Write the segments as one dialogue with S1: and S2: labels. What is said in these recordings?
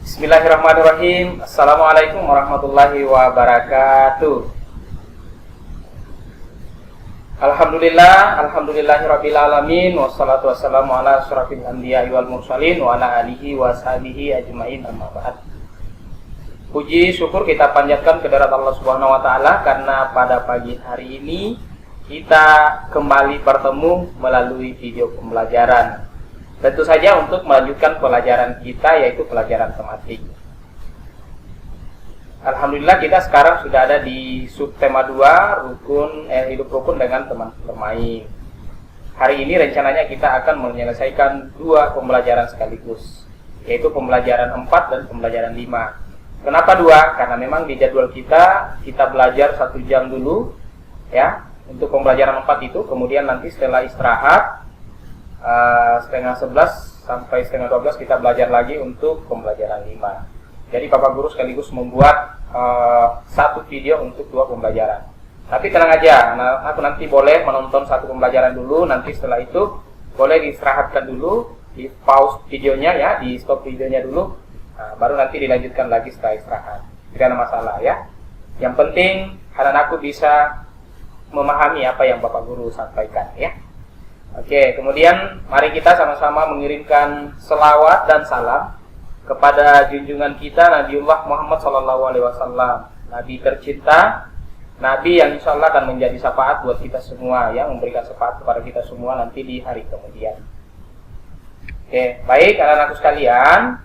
S1: Bismillahirrahmanirrahim. Assalamualaikum warahmatullahi wabarakatuh. Alhamdulillahirabbil alamin, wassalatu wassalamu ala asyrafil anbiya'i wal mursalin wa ala alihi wa sahbihi ajmain, amma ba'd. Puji syukur kita panjatkan kehadirat Allah Subhanahu wa taala karena pada pagi hari ini kita kembali bertemu melalui video pembelajaran. Tentu saja untuk melanjutkan pelajaran kita, yaitu pelajaran tematik. Alhamdulillah kita sekarang sudah ada di subtema 2, hidup rukun dengan teman bermain. Hari ini rencananya kita akan menyelesaikan 2 pembelajaran sekaligus, yaitu pembelajaran 4 dan pembelajaran 5. Kenapa 2? Karena memang di jadwal kita belajar 1 jam dulu ya untuk pembelajaran 4 itu, kemudian nanti setelah istirahat setengah 11 sampai setengah 12 kita belajar lagi untuk pembelajaran 5. Jadi Bapak Guru sekaligus membuat 1 video untuk 2 pembelajaran. Tapi tenang aja, aku nanti boleh menonton 1 pembelajaran dulu, nanti setelah itu boleh diistirahatkan dulu, di pause videonya ya, di stop videonya dulu, baru nanti dilanjutkan lagi setelah istirahat. Tidak ada masalah ya. Yang penting anak-anakku bisa memahami apa yang Bapak Guru sampaikan ya. Oke, kemudian mari kita sama-sama mengirimkan selawat dan salam kepada junjungan kita Nabiullah Muhammad SAW, Nabi tercinta, Nabi yang insya Allah akan menjadi syafaat buat kita semua, yang memberikan syafaat kepada kita semua nanti di hari kemudian. Oke, baik anak-anakku sekalian,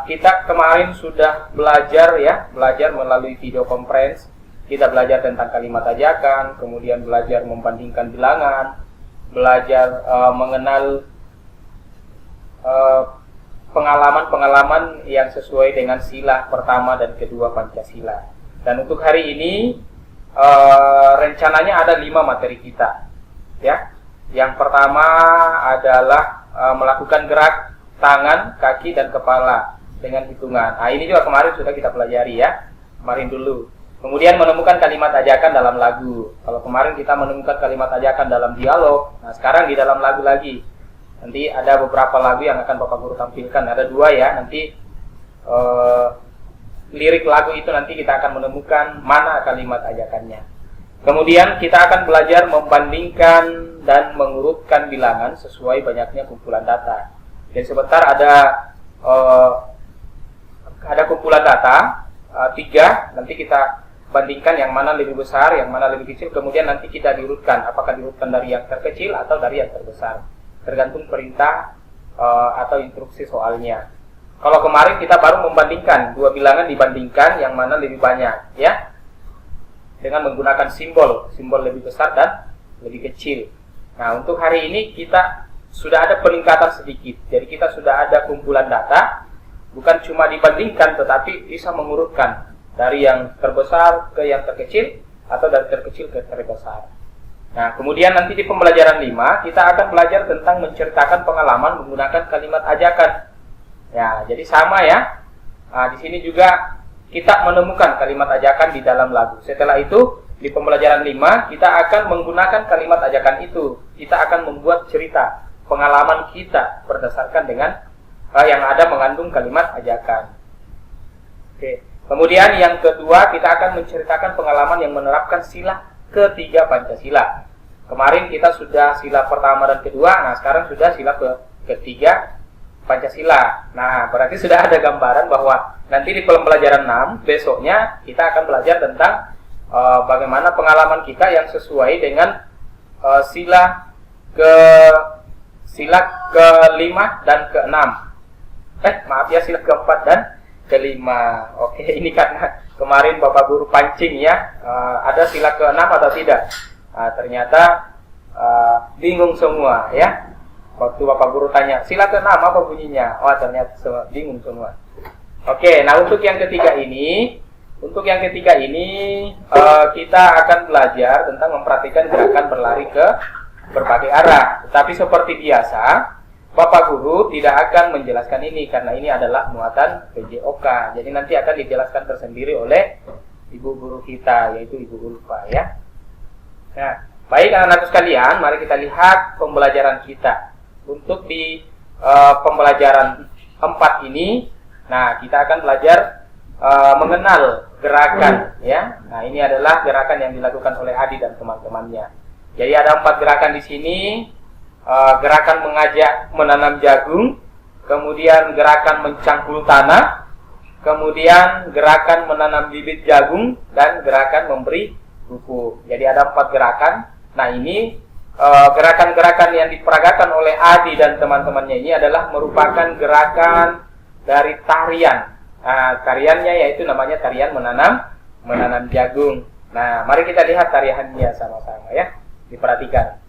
S1: kita kemarin sudah belajar melalui video conference. Kita belajar tentang kalimat ajakan, kemudian belajar membandingkan bilangan, belajar mengenal pengalaman-pengalaman yang sesuai dengan sila pertama dan kedua Pancasila. Dan untuk hari ini rencananya ada 5 materi kita ya. Yang pertama adalah melakukan gerak tangan, kaki, dan kepala dengan hitungan. Ini juga kemarin sudah kita pelajari ya, kemarin dulu. Kemudian menemukan kalimat ajakan dalam lagu. Kalau kemarin kita menemukan kalimat ajakan dalam dialog, nah sekarang di dalam lagu lagi. Nanti ada beberapa lagu yang akan Bapak Guru tampilkan. Ada 2 ya, nanti lirik lagu itu nanti kita akan menemukan mana kalimat ajakannya. Kemudian kita akan belajar membandingkan dan mengurutkan bilangan sesuai banyaknya kumpulan data. Dan sebentar ada kumpulan data 3, nanti kita bandingkan yang mana lebih besar, yang mana lebih kecil, kemudian nanti kita diurutkan, apakah diurutkan dari yang terkecil atau dari yang terbesar, tergantung perintah atau instruksi soalnya. Kalau kemarin kita baru membandingkan 2 bilangan, dibandingkan yang mana lebih banyak ya, dengan menggunakan simbol lebih besar dan lebih kecil. Nah untuk hari ini kita sudah ada peningkatan sedikit, jadi kita sudah ada kumpulan data, bukan cuma dibandingkan tetapi bisa mengurutkan dari yang terbesar ke yang terkecil atau dari terkecil ke terbesar. Nah, kemudian nanti di pembelajaran 5 kita akan belajar tentang menceritakan pengalaman menggunakan kalimat ajakan. Ya, jadi sama ya. Nah, di sini juga kita menemukan kalimat ajakan di dalam lagu. Setelah itu di pembelajaran 5 kita akan menggunakan kalimat ajakan itu. Kita akan membuat cerita pengalaman kita berdasarkan dengan yang ada mengandung kalimat ajakan. Oke. Kemudian yang kedua kita akan menceritakan pengalaman yang menerapkan sila ketiga Pancasila. Kemarin kita sudah sila pertama dan kedua, nah sekarang sudah sila ketiga Pancasila. Nah berarti sudah ada gambaran bahwa nanti di pembelajaran 6 besoknya kita akan belajar tentang bagaimana pengalaman kita yang sesuai dengan sila ke-5 dan ke-6. Sila ke-4 dan ke-5. Oke, ini karena kemarin Bapak Guru pancing ya, ada sila ke-6 atau tidak. Ternyata bingung semua ya. Waktu Bapak Guru tanya, sila ke-6 apa bunyinya? Ternyata bingung semua. Oke, nah untuk yang ketiga ini kita akan belajar tentang memperhatikan gerakan berlari ke berbagai arah. Tetapi seperti biasa, Bapak Guru tidak akan menjelaskan ini karena ini adalah muatan PJOK. Jadi nanti akan dijelaskan tersendiri oleh Ibu Guru kita, yaitu Ibu Ulfa ya. Nah, baik anak-anak sekalian, mari kita lihat pembelajaran kita. Untuk di pembelajaran 4 ini Nah, kita akan belajar mengenal gerakan, ya. Nah, ini adalah gerakan yang dilakukan oleh Adi dan teman-temannya. Jadi ada 4 gerakan di sini. Gerakan mengajak menanam jagung, kemudian gerakan mencangkul tanah, kemudian gerakan menanam bibit jagung, dan gerakan memberi pupuk. Jadi ada 4 gerakan. Nah, ini gerakan-gerakan yang diperagakan oleh Adi dan teman-temannya ini adalah merupakan gerakan dari tarian. Nah, tariannya yaitu namanya tarian menanam jagung. Nah, mari kita lihat tariannya sama-sama ya. Diperhatikan.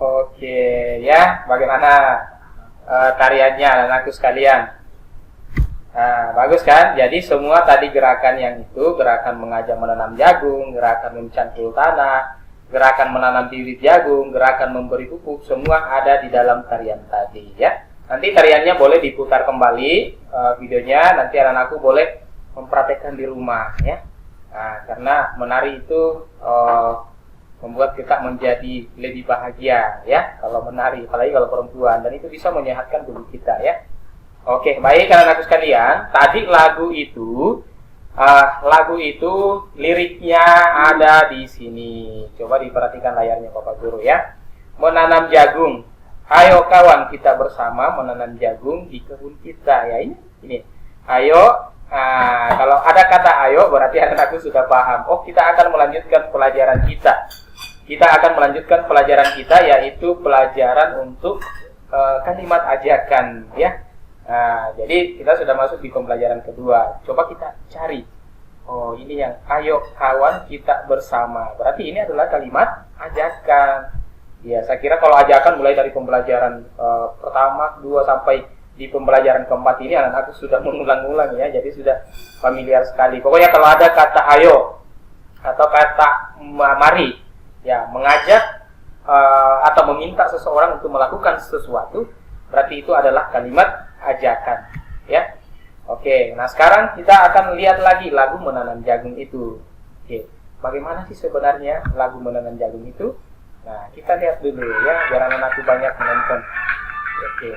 S1: Oke, ya, bagaimana tariannya anakku sekalian? Nah, bagus kan? Jadi semua tadi gerakan yang itu, gerakan mengajak menanam jagung, gerakan mencangkul tanah, gerakan menanam bibit jagung, gerakan memberi pupuk, semua ada di dalam tarian tadi, ya. Nanti tariannya boleh diputar kembali videonya, nanti anak-anakku boleh mempraktekkan di rumah, ya. Nah, karena menari itu membuat kita menjadi lebih bahagia, ya, kalau menari, apalagi kalau perempuan, dan itu bisa menyehatkan tubuh kita, ya. Oke, baik anak-anakku sekalian, tadi lagu itu liriknya ada di sini. Coba diperhatikan layarnya Bapak Guru, ya. Menanam jagung. Ayo kawan, kita bersama menanam jagung di kebun kita, ya. Ini. Ayo. Nah, kalau ada kata ayo berarti anak-anakku sudah paham. Oh, kita akan melanjutkan pelajaran kita. Kita akan melanjutkan pelajaran kita, yaitu pelajaran untuk kalimat ajakan, ya. Nah, jadi kita sudah masuk di pembelajaran kedua. Coba kita cari. Oh, ini yang ayo kawan kita bersama. Berarti ini adalah kalimat ajakan. Ya, saya kira kalau ajakan mulai dari pembelajaran pertama, kedua sampai di pembelajaran keempat ini anak-anak sudah mengulang-ulang, ya. Jadi sudah familiar sekali. Pokoknya kalau ada kata ayo atau kata mari, ya, mengajak atau meminta seseorang untuk melakukan sesuatu, berarti itu adalah kalimat ajakan, ya. Oke, nah sekarang kita akan lihat lagi lagu menanam jagung itu. Oke, bagaimana sih sebenarnya lagu menanam jagung itu? Nah, kita lihat dulu, ya, biar anak-anakku banyak menonton. Oke.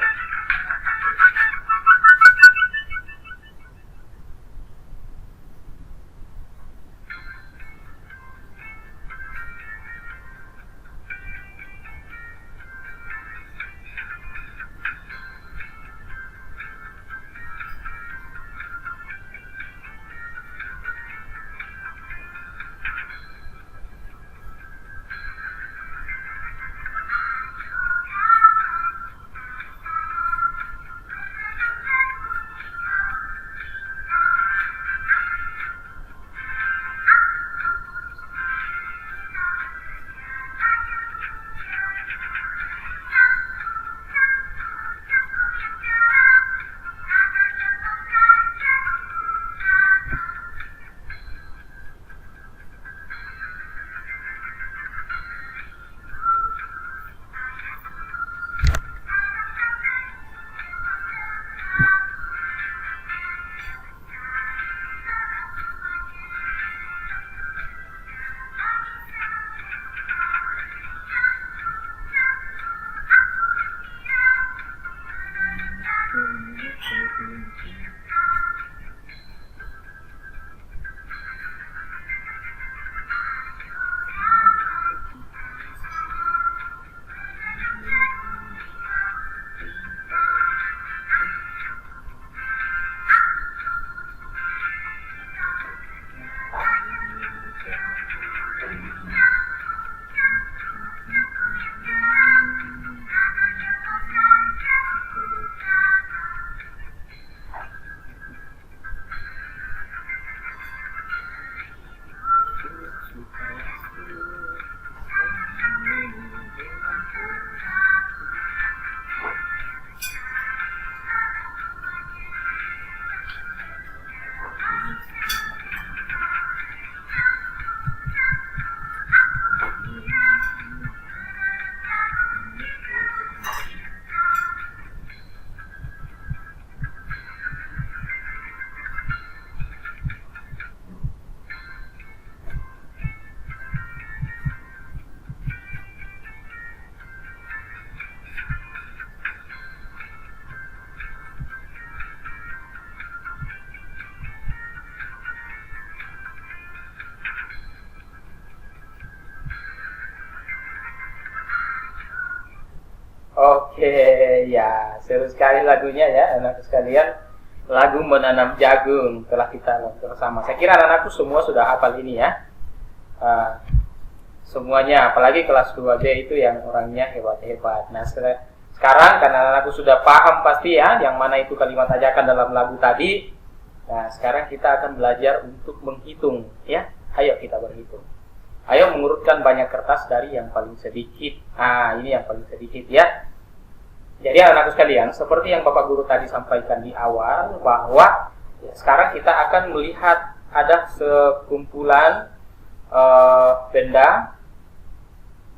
S1: Oke, ya seru sekali lagunya ya anak sekalian. Lagu Menanam Jagung telah kita lakukan bersama. Saya kira anak-anakku semua sudah hafal ini ya. Semuanya, apalagi kelas 2B itu yang orangnya hebat-hebat. Nah, sekarang karena anak-anakku sudah paham pasti ya yang mana itu kalimat ajakan dalam lagu tadi. Nah, sekarang kita akan belajar untuk menghitung ya. Ayo kita berhitung. Ayo mengurutkan banyak kertas dari yang paling sedikit. Ini yang paling sedikit ya. Jadi anak-anak sekalian, seperti yang Bapak Guru tadi sampaikan di awal, bahwa ya, sekarang kita akan melihat ada sekumpulan benda.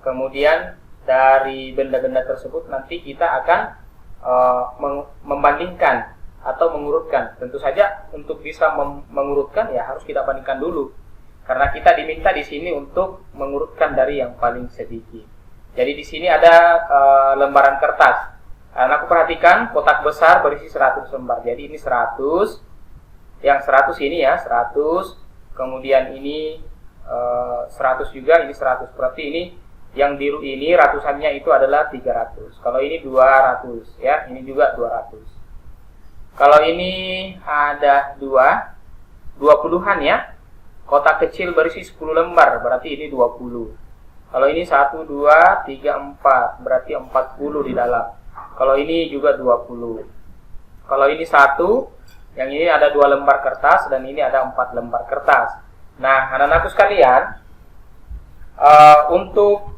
S1: Kemudian dari benda-benda tersebut nanti kita akan membandingkan atau mengurutkan. Tentu saja untuk bisa mengurutkan ya harus kita bandingkan dulu. Karena kita diminta di sini untuk mengurutkan dari yang paling sedikit. Jadi di sini ada lembaran kertas. Aku perhatikan kotak besar berisi 100 lembar. Jadi ini 100. Yang 100 ini ya, 100. Kemudian ini 100 juga, ini 100. Berarti ini yang biru ini ratusannya itu adalah 300. Kalau ini 200 ya, ini juga 200. Kalau ini ada 20-an ya. Kotak kecil berisi 10 lembar, berarti ini 20. Kalau ini 1, 2, 3, 4, berarti 40 di dalam. Kalau ini juga 20. Kalau ini 1, yang ini ada 2 lembar kertas, dan ini ada 4 lembar kertas. Nah, anak-anakku sekalian, untuk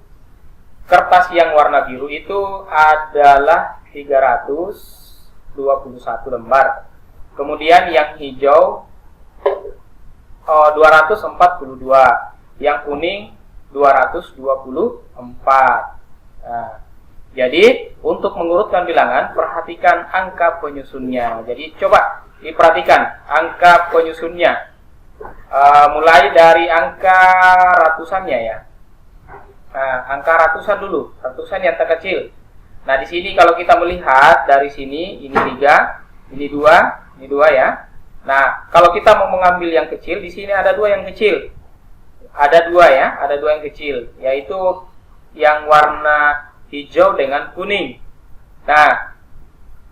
S1: kertas yang warna biru itu adalah 321 lembar. Kemudian yang hijau 242, yang kuning 224. Nah, jadi untuk mengurutkan bilangan, perhatikan angka penyusunnya. Jadi coba diperhatikan angka penyusunnya. Mulai dari angka ratusannya ya. Nah, angka ratusan dulu, ratusan yang terkecil. Nah, di sini kalau kita melihat dari sini, ini 3, ini 2, ini 2 ya. Nah, kalau kita mau mengambil yang kecil, di sini ada 2 yang kecil. Ada 2 ya, ada 2 yang kecil, yaitu yang warna hijau dengan kuning. Nah,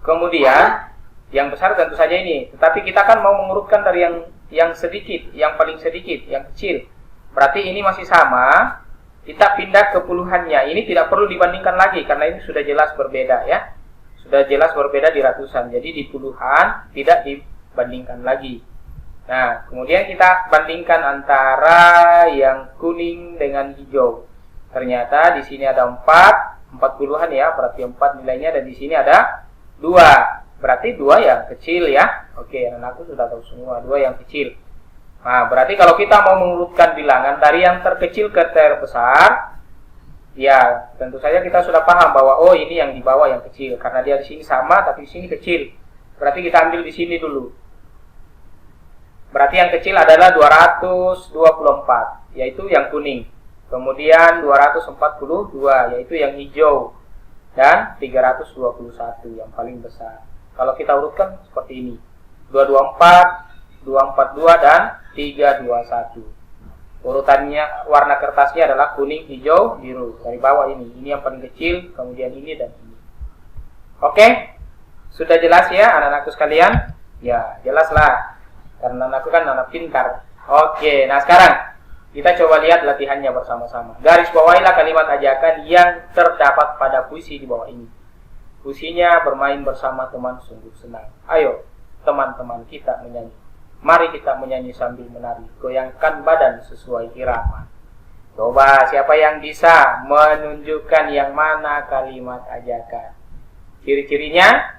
S1: kemudian yang besar tentu saja ini. Tetapi kita kan mau mengurutkan dari yang sedikit, yang paling sedikit, yang kecil. Berarti ini masih sama. Kita pindah ke puluhannya. Ini tidak perlu dibandingkan lagi karena ini sudah jelas berbeda ya. Sudah jelas berbeda di ratusan. Jadi di puluhan tidak dibandingkan lagi. Nah, kemudian kita bandingkan antara yang kuning dengan hijau. Ternyata di sini ada 40-an ya, berarti 4 nilainya, dan di sini ada 2. Berarti 2 yang kecil ya. Oke, anakku sudah tahu semua 2 yang kecil. Nah, berarti kalau kita mau mengurutkan bilangan dari yang terkecil ke terbesar, ya tentu saja kita sudah paham bahwa oh ini yang di bawah yang kecil karena dia di sini sama tapi di sini kecil. Berarti kita ambil di sini dulu. Berarti yang kecil adalah 224, yaitu yang kuning. Kemudian 242, yaitu yang hijau. Dan 321 yang paling besar. Kalau kita urutkan seperti ini. 224, 242, dan 321. Urutannya, warna kertasnya adalah kuning, hijau, biru. Dari bawah ini. Ini yang paling kecil, kemudian ini dan ini. Oke? Sudah jelas ya anak-anakku sekalian? Ya, jelaslah. Karena anakku kan anak pintar. Oke, nah sekarang kita coba lihat latihannya bersama-sama. Garis bawahilah kalimat ajakan yang terdapat pada puisi di bawah ini. Puisinya bermain bersama teman sungguh senang. Ayo, teman-teman kita menyanyi. Mari kita menyanyi sambil menari. Goyangkan badan sesuai irama. Coba siapa yang bisa menunjukkan yang mana kalimat ajakan? Ciri-cirinya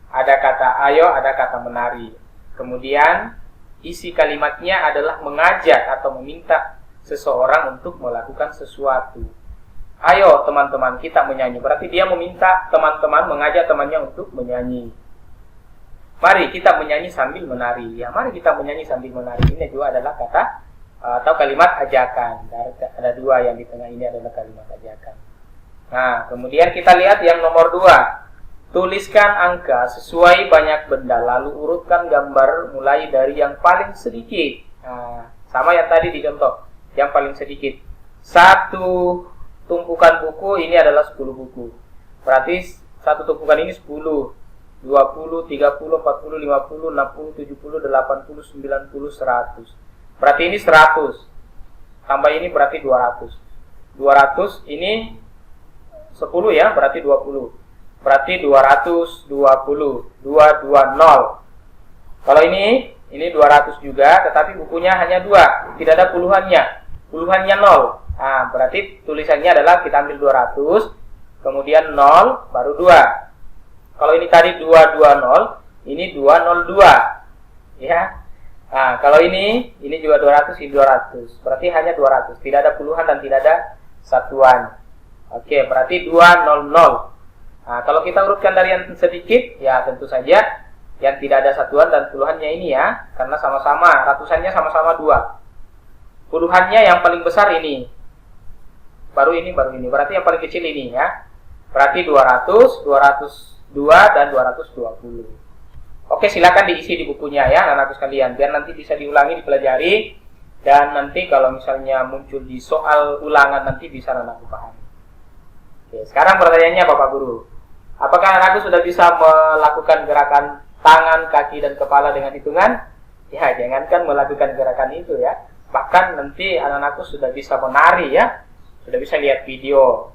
S1: ada kata ayo, ada kata menari. Kemudian isi kalimatnya adalah mengajak atau meminta seseorang untuk melakukan sesuatu. Ayo teman-teman kita menyanyi. Berarti dia meminta teman-teman, mengajak temannya untuk menyanyi. Mari kita menyanyi sambil menari. Ya, mari kita menyanyi sambil menari. Ini juga adalah kata atau kalimat ajakan. Ada 2 yang di tengah ini adalah kalimat ajakan. Nah, kemudian kita lihat yang nomor 2. Tuliskan angka sesuai banyak benda, lalu urutkan gambar mulai dari yang paling sedikit. Nah, sama yang tadi di contoh, yang paling sedikit. 1 tumpukan buku ini adalah 10 buku. Berarti satu tumpukan ini 10, 20, 30, 40, 50, 60, 70, 80, 90, 100. Berarti ini 100. Tambah ini berarti 200. 200 ini 10 ya, berarti 20. Berarti 220. 220. Kalau ini 200 juga, tetapi bukunya hanya 2, tidak ada puluhannya. Puluhannya 0. Nah, berarti tulisannya adalah kita ambil 200, kemudian 0, baru 2. Kalau ini tadi 220, ini 202. Ya. Nah, kalau ini juga 200, ini 200. Berarti hanya 200, tidak ada puluhan dan tidak ada satuan. Oke, berarti 200. Nah, kalau kita urutkan dari yang sedikit, ya tentu saja yang tidak ada satuan dan puluhannya ini ya, karena sama-sama, ratusannya sama-sama 2. Puluhannya yang paling besar ini. Baru ini. Berarti yang paling kecil ini ya. Berarti 200, 202 dan 220. Oke, silakan diisi di bukunya ya, anak-anak sekalian, biar nanti bisa diulangi, dipelajari, dan nanti kalau misalnya muncul di soal ulangan nanti bisa anak-anak pahami. Oke, sekarang pertanyaannya Bapak Guru. Apakah anak-anak sudah bisa melakukan gerakan tangan, kaki, dan kepala dengan hitungan? Ya, jangankan melakukan gerakan itu ya. Bahkan nanti anak-anakku sudah bisa menari ya. Sudah bisa lihat video.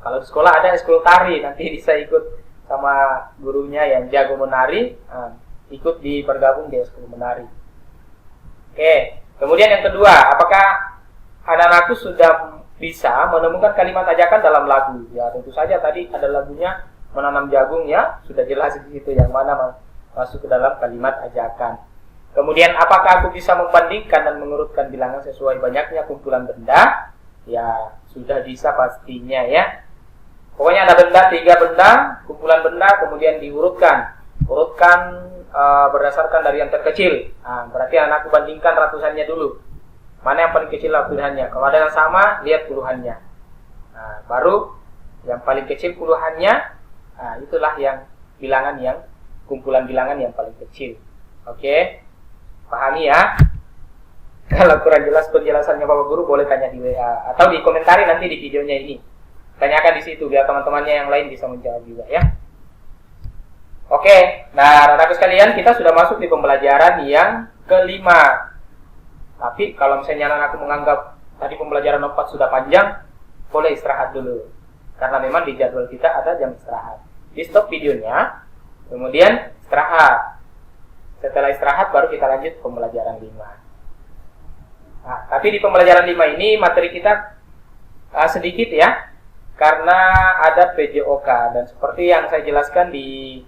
S1: Kalau di sekolah ada eskul tari, nanti bisa ikut sama gurunya yang jago menari, ikut bergabung di eskul menari. Oke, kemudian yang kedua, apakah anak-anakku sudah bisa menemukan kalimat ajakan dalam lagu? Ya, tentu saja tadi ada lagunya menanam jagung ya, sudah jelas di situ yang mana masuk ke dalam kalimat ajakan. Kemudian apakah aku bisa membandingkan dan mengurutkan bilangan sesuai banyaknya kumpulan benda? Ya, sudah bisa pastinya ya. Pokoknya ada benda, 3 benda, kumpulan benda, kemudian diurutkan. Urutkan berdasarkan dari yang terkecil. Nah, berarti anakku bandingkan ratusannya dulu. Mana yang paling kecil puluhannya. Kalau ada yang sama, lihat puluhannya. Nah, baru yang paling kecil puluhannya. Nah, itulah yang bilangan yang kumpulan bilangan yang paling kecil. Oke, pahami ya. Kalau kurang jelas penjelasannya Bapak Guru boleh tanya di WA atau di komentari nanti di videonya ini. Tanyakan di situ biar teman-temannya yang lain bisa menjawab juga ya. Oke, nah anak-anak sekalian, kita sudah masuk di pembelajaran yang kelima. Tapi kalau misalnya anak-anakku menganggap tadi pembelajaran 4 sudah panjang, boleh istirahat dulu. Karena memang di jadwal kita ada jam istirahat. Di stop videonya, kemudian istirahat. Setelah istirahat baru kita lanjut pembelajaran 5. Nah, tapi di pembelajaran 5 ini materi kita sedikit ya, karena ada PJOK. Dan seperti yang saya jelaskan di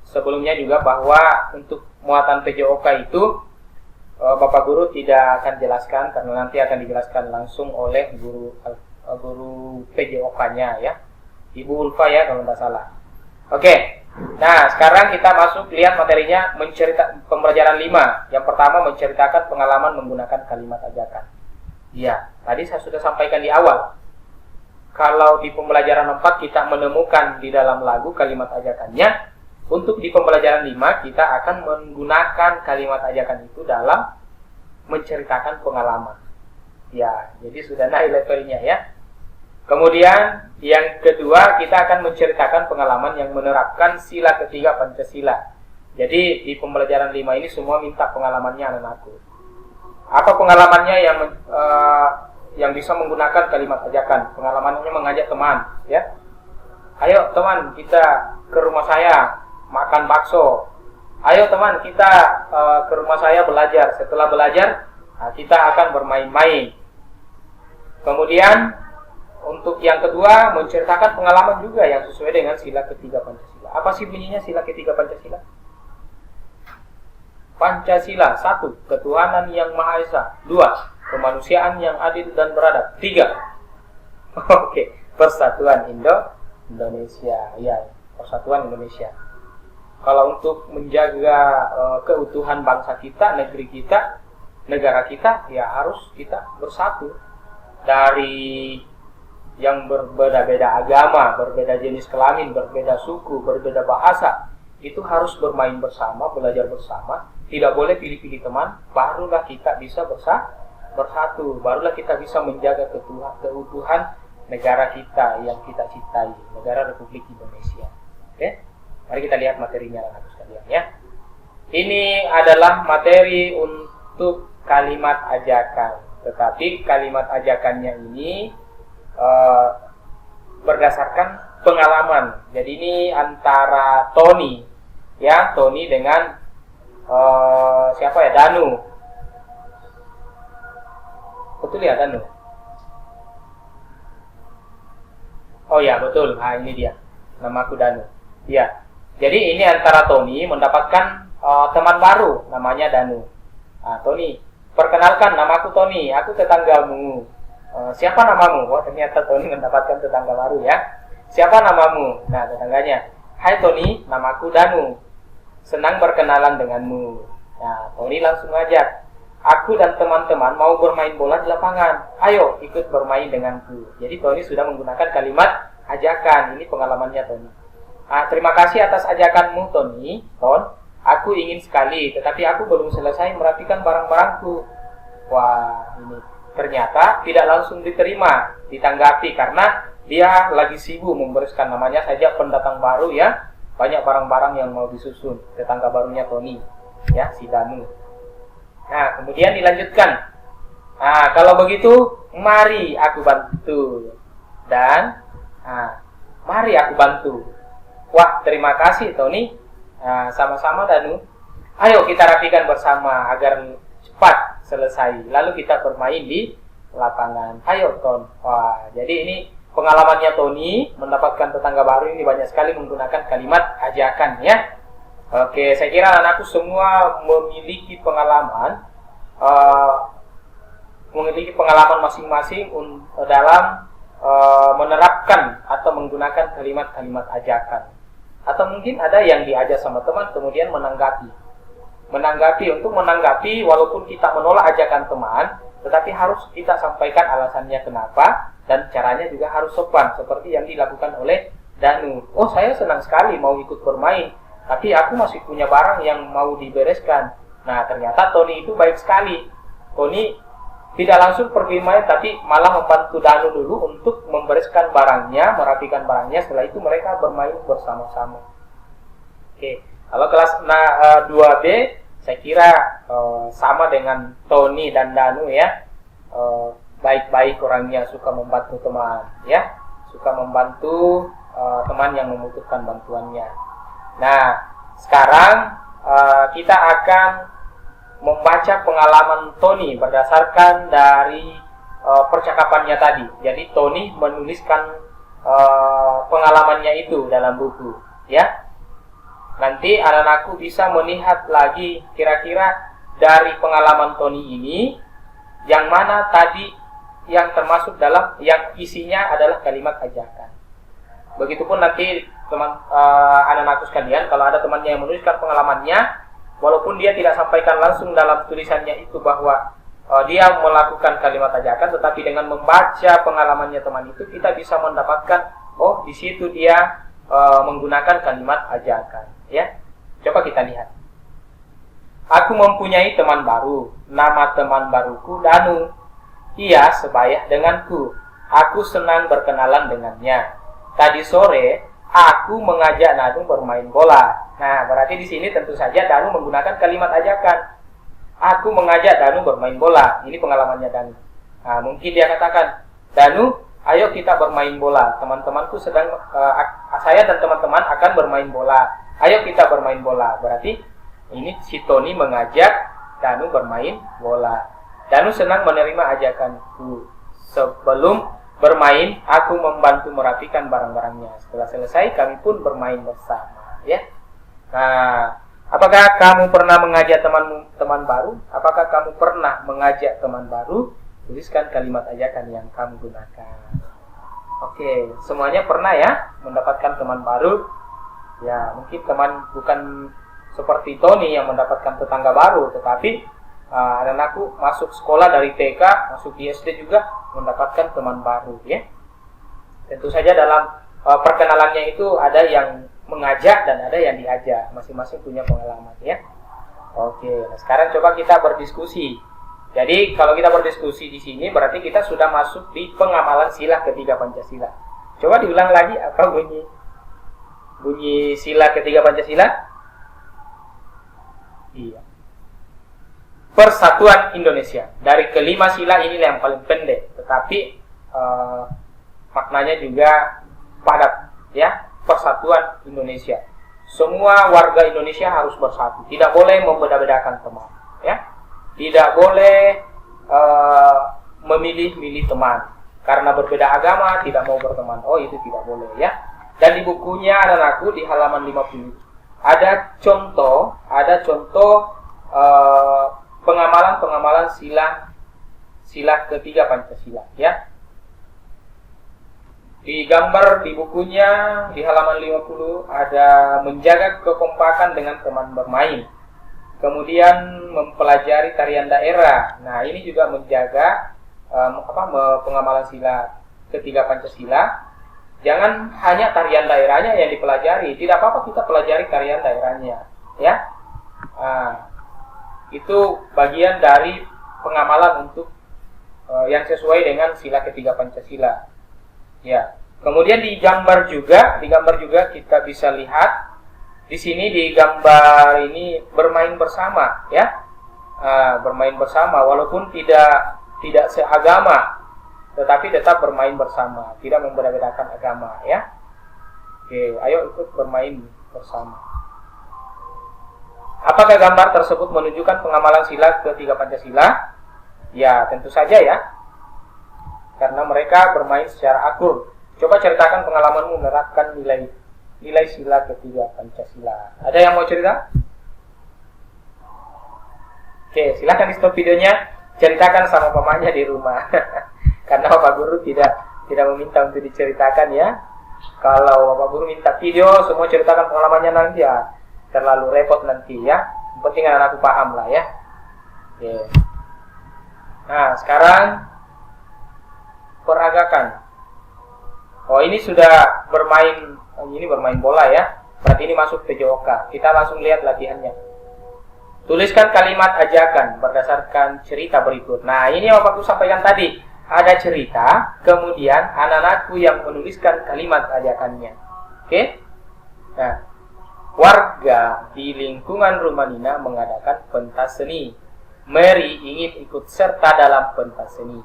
S1: sebelumnya juga bahwa untuk muatan PJOK itu Bapak Guru tidak akan jelaskan karena nanti akan dijelaskan langsung oleh guru PJOK-nya ya, Ibu Ulfa ya kalau tidak salah. Oke, nah sekarang kita masuk lihat materinya, pembelajaran 5. Yang pertama menceritakan pengalaman menggunakan kalimat ajakan. Ya, tadi saya sudah sampaikan di awal. Kalau di pembelajaran 4 kita menemukan di dalam lagu kalimat ajakannya, untuk di pembelajaran 5 kita akan menggunakan kalimat ajakan itu dalam menceritakan pengalaman. Ya, jadi sudah naik levelnya ya. Kemudian yang kedua kita akan menceritakan pengalaman yang menerapkan sila ketiga Pancasila. Jadi di pembelajaran 5 ini semua minta pengalamannya anak-anakku. Apa pengalamannya yang bisa menggunakan kalimat ajakan? Pengalamannya mengajak teman, ya. Ayo teman, kita ke rumah saya makan bakso. Ayo teman, kita ke rumah saya belajar. Setelah belajar, kita akan bermain-main. Kemudian untuk yang kedua menceritakan pengalaman juga yang sesuai dengan sila ketiga Pancasila. Apa sih bunyinya sila ketiga Pancasila? Pancasila, 1. Ketuhanan yang Maha Esa. 2. Kemanusiaan yang adil dan beradab. 3. Oke, Persatuan Indonesia. Ya, Persatuan Indonesia. Kalau untuk menjaga keutuhan bangsa kita, negeri kita, negara kita, ya harus kita bersatu. Dari yang berbeda-beda agama, berbeda jenis kelamin, berbeda suku, berbeda bahasa, itu harus bermain bersama, belajar bersama. Tidak boleh pilih-pilih teman. Barulah kita bisa bersatu. Barulah kita bisa menjaga keutuhan negara kita yang kita cintai, negara Republik Indonesia. Oke, mari kita lihat materinya anak-anakku sekalian ya. Ini adalah materi untuk kalimat ajakan, tetapi kalimat ajakannya ini berdasarkan pengalaman. Jadi ini antara Tony dengan siapa ya, Danu. Betul ya, Danu? Oh ya, betul. Nah, ini dia. Namaku Danu. Iya. Jadi ini antara Tony mendapatkan teman baru, namanya Danu. Nah, Tony, perkenalkan, namaku Tony, aku tetanggamu. Siapa namamu? Oh, ternyata Tony mendapatkan tetangga baru ya. Siapa namamu? Nah, tetangganya. Hai Tony, namaku Danu. Senang berkenalan denganmu. Nah, Tony langsung ngajak. Aku dan teman-teman mau bermain bola di lapangan. Ayo ikut bermain denganku. Jadi Tony sudah menggunakan kalimat ajakan. Ini pengalamannya Tony. Terima kasih atas ajakanmu Tony. Aku ingin sekali, tetapi aku belum selesai merapikan barang-barangku. Wah, ini ternyata tidak langsung diterima, ditanggapi karena dia lagi sibuk membereskan, namanya saja pendatang baru ya. Banyak barang-barang yang mau disusun. Tetangga barunya Tony, ya, si Danu. Nah, kemudian dilanjutkan. Nah, kalau begitu, mari aku bantu. Dan, mari aku bantu. Wah, terima kasih Tony. Sama-sama Danu. Ayo kita rapikan bersama agar cepat selesai. Lalu kita bermain di lapangan. Ayo Ton. Wah, jadi ini pengalamannya Tony mendapatkan tetangga baru ini banyak sekali menggunakan kalimat ajakan ya. Oke, saya kira anakku semua memiliki pengalaman masing-masing dalam menerapkan atau menggunakan kalimat-kalimat ajakan. Atau mungkin ada yang diajak sama teman kemudian menanggapi walaupun kita menolak ajakan teman, tetapi harus kita sampaikan alasannya kenapa dan caranya juga harus sopan seperti yang dilakukan oleh Danu. Oh, saya senang sekali mau ikut bermain, tapi aku masih punya barang yang mau dibereskan. Nah, ternyata Tony itu baik sekali. Tony tidak langsung pergi main, tapi malah membantu Danu dulu untuk membereskan barangnya, merapikan barangnya. Setelah itu mereka bermain bersama-sama. Oke, kalau kelas 2B, saya kira sama dengan Tony dan Danu ya. Baik-baik orangnya, suka membantu teman ya, suka membantu teman yang membutuhkan bantuannya. Nah, sekarang kita akan membaca pengalaman Tony berdasarkan dari percakapannya tadi. Jadi Tony menuliskan pengalamannya itu dalam buku, ya. Nanti anak-anakku bisa melihat lagi kira-kira dari pengalaman Tony ini yang mana tadi yang termasuk dalam yang isinya adalah kalimat ajakan. Begitupun nanti anak-anakku sekalian, kalau ada temannya yang menuliskan pengalamannya, walaupun dia tidak sampaikan langsung dalam tulisannya itu bahwa dia melakukan kalimat ajakan, tetapi dengan membaca pengalamannya teman itu kita bisa mendapatkan, oh di situ dia menggunakan kalimat ajakan. Ya, coba kita lihat. Aku mempunyai teman baru. Nama teman baruku Danu. Ia sebaya denganku. Aku senang berkenalan dengannya. Tadi sore aku mengajak Danu bermain bola. Nah, berarti di sini tentu saja Danu menggunakan kalimat ajakan. Aku mengajak Danu bermain bola. Ini pengalamannya Danu. Nah, mungkin dia katakan, Danu, ayo kita bermain bola. Teman-temanku sedang, saya dan teman-teman akan bermain bola. Ayo kita bermain bola. Berarti ini si Tony mengajak Danu bermain bola. Danu senang menerima ajakanku. Sebelum bermain, aku membantu merapikan barang-barangnya. Setelah selesai, kami pun bermain bersama. Ya. Nah, apakah kamu pernah mengajak teman baru? Apakah kamu pernah mengajak teman baru? Tuliskan kalimat ajakan yang kamu gunakan. Oke, semuanya pernah ya mendapatkan teman baru. Ya, mungkin teman bukan seperti Tony yang mendapatkan tetangga baru, tetapi anakku masuk sekolah dari TK, masuk di SD juga mendapatkan teman baru ya. Tentu saja dalam perkenalannya itu ada yang mengajak dan ada yang diajak, masing-masing punya pengalaman ya. Oke, nah sekarang coba kita berdiskusi. Jadi kalau kita berdiskusi di sini berarti kita sudah masuk di pengamalan sila ketiga Pancasila. Coba diulang lagi apa bunyi sila ketiga Pancasila? Iya. Persatuan Indonesia. Dari kelima sila ini yang paling pendek, tetapi maknanya juga padat, ya. Persatuan Indonesia. Semua warga Indonesia harus bersatu. Tidak boleh membeda-bedakan teman, ya. Tidak boleh memilih-milih teman karena berbeda agama tidak mau berteman. Oh, itu tidak boleh, ya. Dan di bukunya anak-anakku di halaman 50 ada contoh pengamalan sila ketiga Pancasila, ya. Di gambar di bukunya di halaman 50 ada menjaga kekompakan dengan teman bermain. Kemudian mempelajari tarian daerah. Nah, ini juga menjaga pengamalan sila ketiga Pancasila. Jangan hanya tarian daerahnya yang dipelajari. Tidak apa-apa kita pelajari tarian daerahnya, ya. Itu bagian dari pengamalan untuk yang sesuai dengan sila ketiga Pancasila. Ya. Kemudian di gambar juga kita bisa lihat di sini di gambar ini bermain bersama, ya. Bermain bersama walaupun tidak seagama, tetapi tetap bermain bersama, tidak membeda-bedakan agama, ya. Oke, ayo ikut bermain bersama. Apakah gambar tersebut menunjukkan pengamalan sila ketiga Pancasila? Ya, tentu saja, ya. Karena mereka bermain secara akur. Coba ceritakan pengalamanmu menerapkan nilai sila ketiga Pancasila. Ada yang mau cerita? Oke, silakan di stop videonya, ceritakan sama mamanya di rumah. Karena Bapak Guru tidak meminta untuk diceritakan, ya. Kalau Bapak Guru minta video, semua ceritakan pengalamannya nanti, ya terlalu repot nanti, ya. Yang penting anak-anakku paham lah, ya. Oke. Nah, sekarang peragakan. Oh, ini sudah bermain bola, ya. Berarti ini masuk PJOK. Kita langsung lihat latihannya. Tuliskan kalimat ajakan berdasarkan cerita berikut. Nah, ini yang Bapak sampaikan tadi. Ada cerita, kemudian anak-anakku yang menuliskan kalimat ajakannya. Oke? Nah, warga di lingkungan rumah Nina mengadakan pentas seni. Mary ingin ikut serta dalam pentas seni.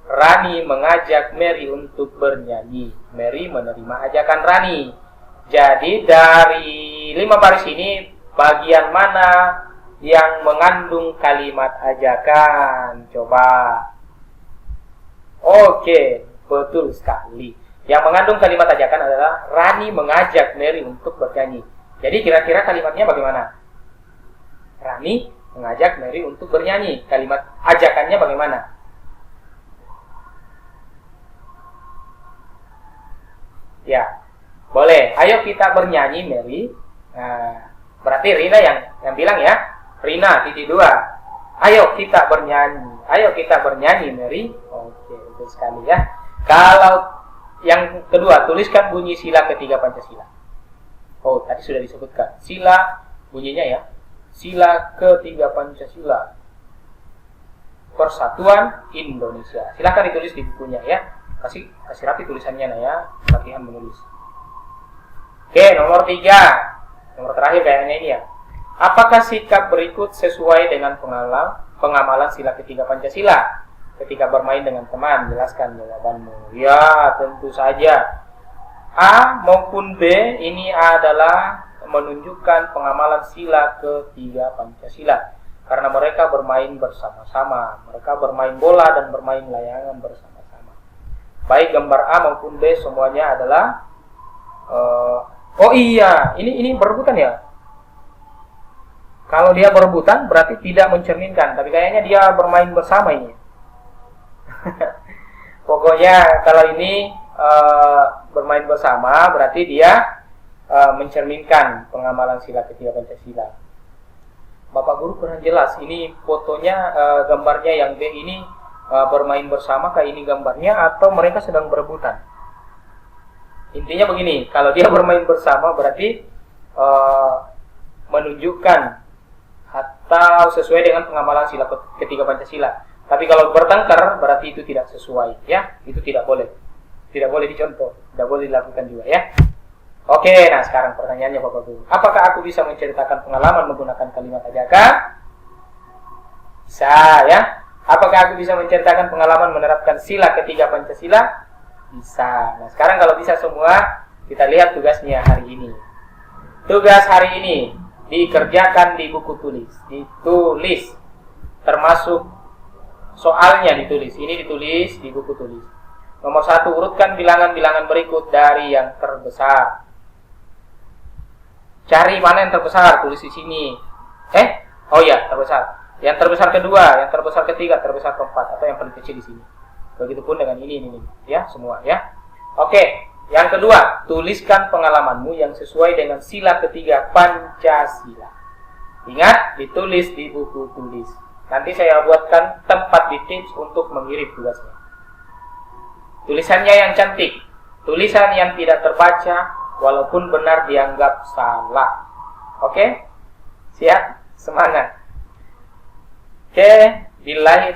S1: Rani mengajak Mary untuk bernyanyi. Mary menerima ajakan Rani. Jadi dari 5 baris ini bagian mana yang mengandung kalimat ajakan? Coba. Oke, betul sekali. Yang mengandung kalimat ajakan adalah Rani mengajak Mary untuk bernyanyi. Jadi kira-kira kalimatnya bagaimana? Rani mengajak Mary untuk bernyanyi. Kalimat ajakannya bagaimana? Ya, boleh. Ayo kita bernyanyi, Mary. Nah, berarti Rina yang bilang, ya. Rina, titik 2. Ayo kita bernyanyi, Mary. Oke, betul sekali, ya. Kalau yang kedua, tuliskan bunyi sila ketiga Pancasila. Oh, tadi sudah disebutkan. Sila bunyinya, ya. Sila ketiga Pancasila. Persatuan Indonesia. Silakan ditulis di bukunya, ya. Kasih rapi tulisannya, nah, ya. Latihan menulis. Oke, nomor 3. Nomor terakhir kayaknya ini, ya. Apakah sikap berikut sesuai dengan pengamalan sila ketiga Pancasila ketika bermain dengan teman? Jelaskan jawabanmu. Ya, tentu saja. A maupun B ini adalah menunjukkan pengamalan sila ketiga Pancasila karena mereka bermain bersama-sama. Mereka bermain bola dan bermain layangan bersama-sama. Baik gambar A maupun B semuanya adalah oh iya, ini berebutan, ya. Kalau dia berebutan berarti tidak mencerminkan, tapi kayaknya dia bermain bersama ini. Pokoknya kalau ini bermain bersama berarti dia mencerminkan pengamalan sila ketiga Pancasila. Bapak Guru kurang jelas. Ini fotonya, gambarnya yang B ini bermain bersama, kayak ini gambarnya, atau mereka sedang berebutan. Intinya begini, kalau dia bermain bersama berarti menunjukkan atau sesuai dengan pengamalan sila ketiga Pancasila. Tapi kalau bertengkar berarti itu tidak sesuai, ya. Itu tidak boleh. Tidak boleh dicontoh, tidak boleh dilakukan juga, ya. Oke, nah sekarang pertanyaannya Bapak Guru. Apakah aku bisa menceritakan pengalaman menggunakan kalimat ajaka? Bisa, ya. Apakah aku bisa menceritakan pengalaman menerapkan sila ketiga Pancasila? Bisa. Nah, sekarang kalau bisa semua, kita lihat tugasnya hari ini. Tugas hari ini dikerjakan di buku tulis. Ditulis. Termasuk soalnya ditulis. Ini ditulis di buku tulis. Nomor 1, urutkan bilangan-bilangan berikut dari yang terbesar. Cari mana yang terbesar, tulis di sini. Oh iya, terbesar. Yang terbesar kedua, yang terbesar ketiga, terbesar keempat, atau yang paling kecil di sini. Begitupun dengan ini, ya, semua, ya. Oke, yang kedua, tuliskan pengalamanmu yang sesuai dengan sila ketiga Pancasila. Ingat, ditulis di buku tulis. Nanti saya buatkan tempat di tips untuk mengirim tugasnya. Tulisannya yang cantik, tulisan yang tidak terbaca, walaupun benar dianggap salah. Oke? Siap? Semangat. Oke, billahi